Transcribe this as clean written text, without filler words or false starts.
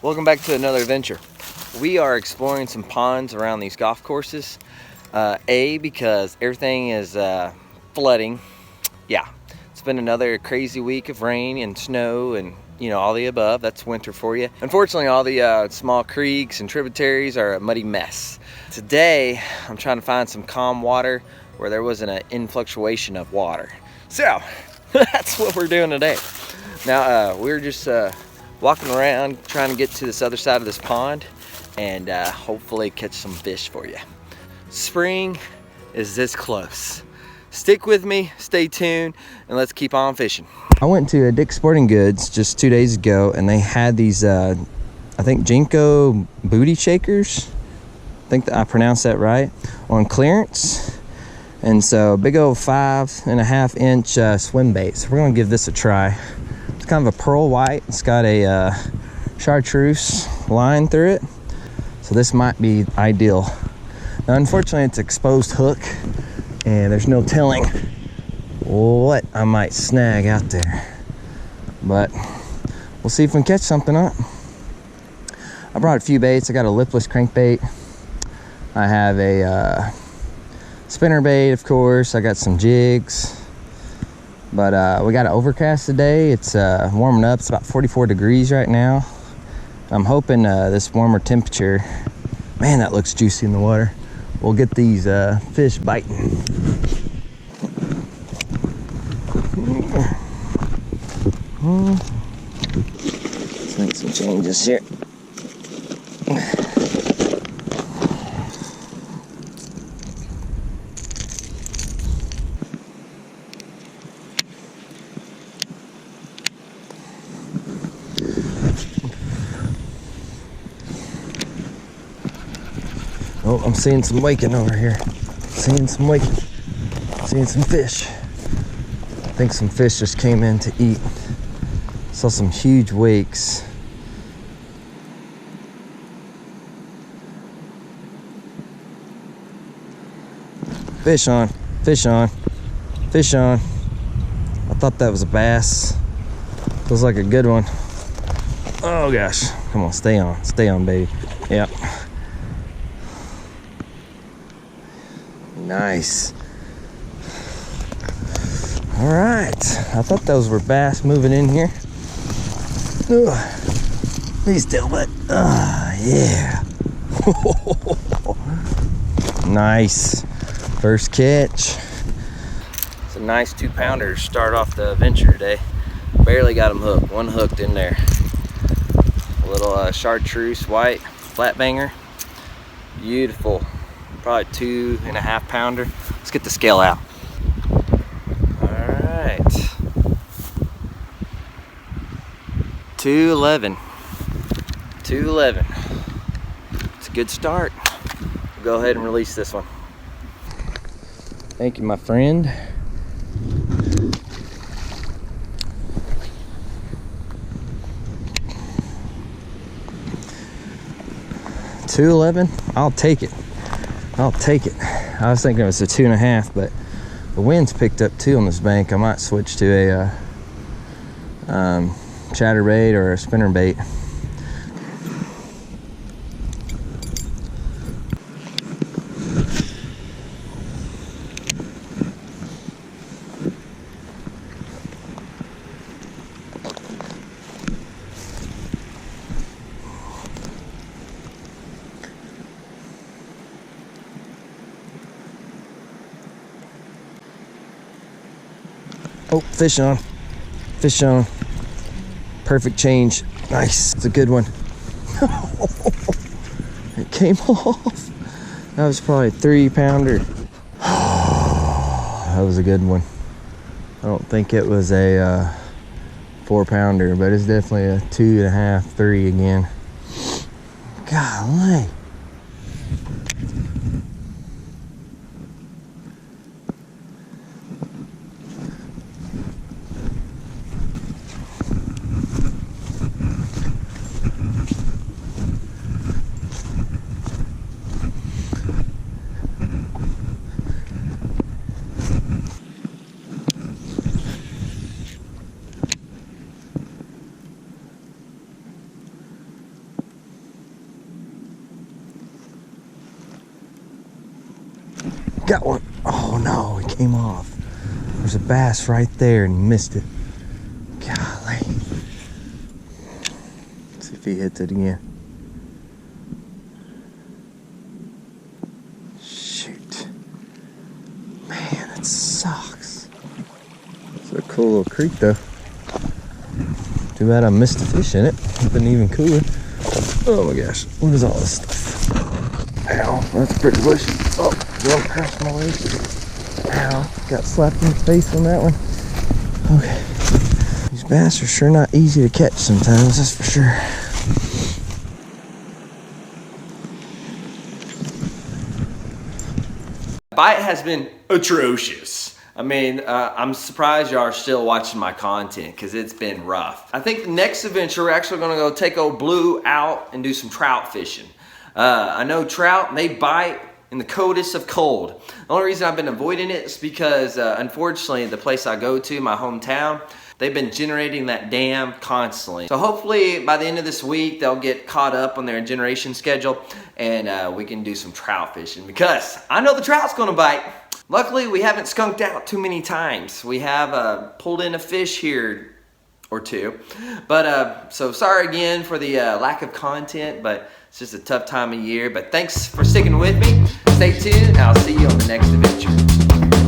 Welcome back to another adventure. We are exploring some ponds around these golf courses. Because everything is flooding. Yeah, it's been another crazy week of rain and snow and all the above. That's winter for you. Unfortunately, all the small creeks and tributaries are a muddy mess. Today, I'm trying to find some calm water where there wasn't an influctuation of water. So, that's what we're doing today. Now, we're just walking around trying to get to this other side of this pond and hopefully catch some fish for you. Spring is this close. Stick with me, stay tuned, and let's keep on fishing. I went to Dick's Sporting Goods just 2 days ago and they had these I think Jinko booty shakers, I think that I pronounced that right, on clearance. And so big old 5.5 inch swim bait. So we're gonna give this a try. It's kind of a pearl white. It's got a chartreuse line through it. So this might be ideal. Now, unfortunately, it's exposed hook and there's no telling what I might snag out there. But we'll see if we can catch something on it. I brought a few baits. I got a lipless crankbait. I have a spinner bait, of course. I got some jigs. But we got an overcast today. It's warming up. It's about 44 degrees right now. I'm hoping this warmer temperature, man, that looks juicy in the water, we'll get these fish biting. Let's make some changes here. Oh, I'm seeing some waking over here. Seeing some waking. Seeing some fish. I think some fish just came in to eat. Saw some huge wakes. Fish on. Fish on. Fish on. I thought that was a bass. Feels like a good one. Oh gosh. Come on, stay on. Stay on, baby. Yep. Nice. All right. I thought those were bass moving in here. Ooh. Please tell, but yeah. Nice. First catch. It's a nice 2-pounder to start off the adventure today. Barely got them hooked. One hooked in there. A little chartreuse white flat banger. Beautiful. Probably 2.5 pounder. Let's get the scale out. All right. 211. 211. It's a good start. We'll go ahead and release this one. Thank you, my friend. $2.11. I'll take it. I'll take it. I was thinking it was a 2.5, but the wind's picked up too on this bank. I might switch to a chatterbait or a spinnerbait. Oh, fish on. Fish on. Perfect change. Nice. It's a good one. It came off. That was probably a 3-pounder. That was a good one. I don't think it was a 4-pounder, but it's definitely a 2.5, 3 again. Golly. Got one. Oh no, he came off. There's a bass right there and he missed it. Golly. Let's see if he hits it again. Shoot. Man, that sucks. It's a cool little creek though. Too bad I missed a fish in it. It's been even cooler. Oh my gosh, what is all this stuff? Ow, that's pretty bushy. Oh, going across my leg. Ow, got slapped in the face on that one. Okay. These bass are sure not easy to catch sometimes, that's for sure. Bite has been atrocious. I mean, I'm surprised y'all are still watching my content because it's been rough. I think the next adventure, we're actually gonna go take old Blue out and do some trout fishing. I know trout, they bite in the coldest of cold. The only reason I've been avoiding it is because, unfortunately, the place I go to, my hometown, they've been generating that dam constantly. So hopefully by the end of this week, they'll get caught up on their generation schedule and we can do some trout fishing because I know the trout's gonna bite. Luckily, we haven't skunked out too many times. We have pulled in a fish here or two. But so sorry again for the lack of content, but it's just a tough time of year. But thanks for sticking with me. Stay tuned, and I'll see you on the next adventure.